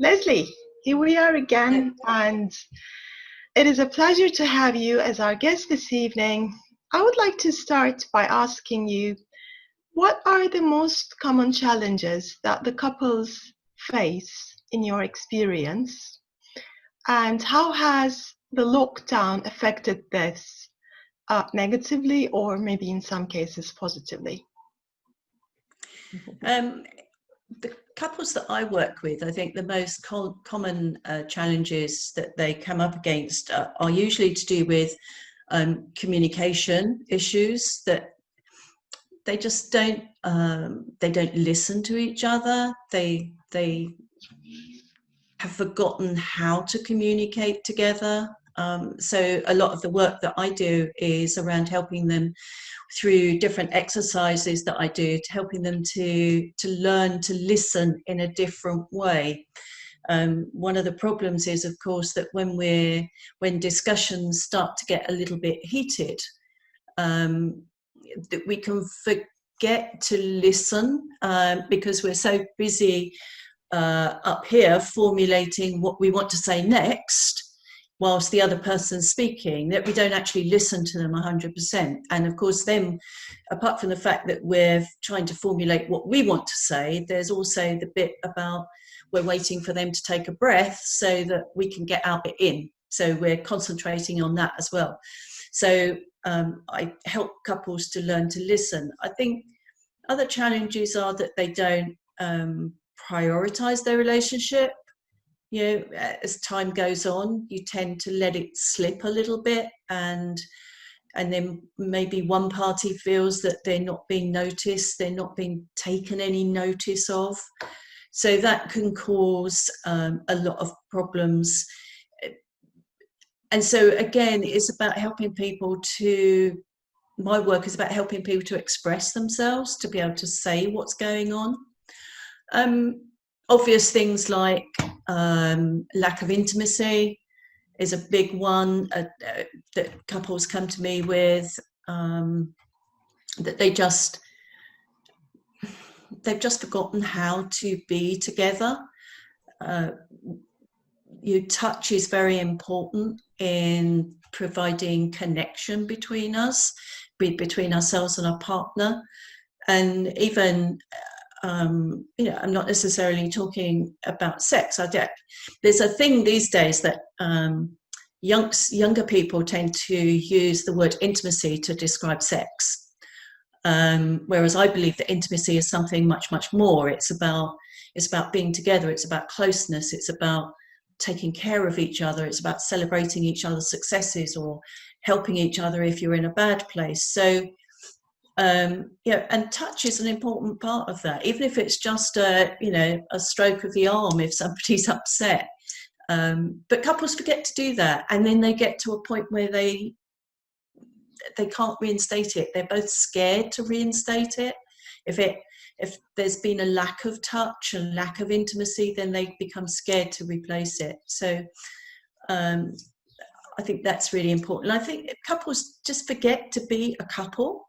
Lesley, here we are again, and it is a pleasure to have you as our guest this evening. I would like to start by asking you, what are the most common challenges that the couples face in your experience, and how has the lockdown affected this negatively or maybe in some cases positively? The couples that I work with, I think the most common challenges that they come up against are usually to do with communication issues, that they just don't listen to each other. They have forgotten how to communicate together. So a lot of the work that I do is around helping them through different exercises that I do, to helping them to learn to listen in a different way. One of the problems is, of course, that when discussions start to get a little bit heated, that we can forget to listen because we're so busy up here formulating what we want to say next, whilst the other person's speaking, that we don't actually listen to them 100%. And of course, then, apart from the fact that we're trying to formulate what we want to say, there's also the bit about we're waiting for them to take a breath so that we can get our bit in. So we're concentrating on that as well. So I help couples to learn to listen. I think other challenges are that they don't prioritize their relationship. As time goes on, you tend to let it slip a little bit, and then maybe one party feels that they're not being noticed, they're not being taken any notice of. So that can cause a lot of problems. And so again, it's about helping people my work is about helping people to express themselves, to be able to say what's going on. Obvious things like lack of intimacy is a big one that couples come to me with, that they've just forgotten how to be together. Touch is very important in providing connection between us, between ourselves and our partner. And even I'm not necessarily talking about sex. There's a thing these days that younger people tend to use the word intimacy to describe sex, whereas I believe that intimacy is something much, much more. It's about being together. It's about closeness. It's about taking care of each other. It's about celebrating each other's successes or helping each other if you're in a bad place. So and touch is an important part of that, even if it's just a stroke of the arm if somebody's upset. But couples forget to do that, and then they get to a point where they can't reinstate it. They're both scared to reinstate it. If there's been a lack of touch and lack of intimacy, then they become scared to replace it. So I think that's really important. And I think couples just forget to be a couple.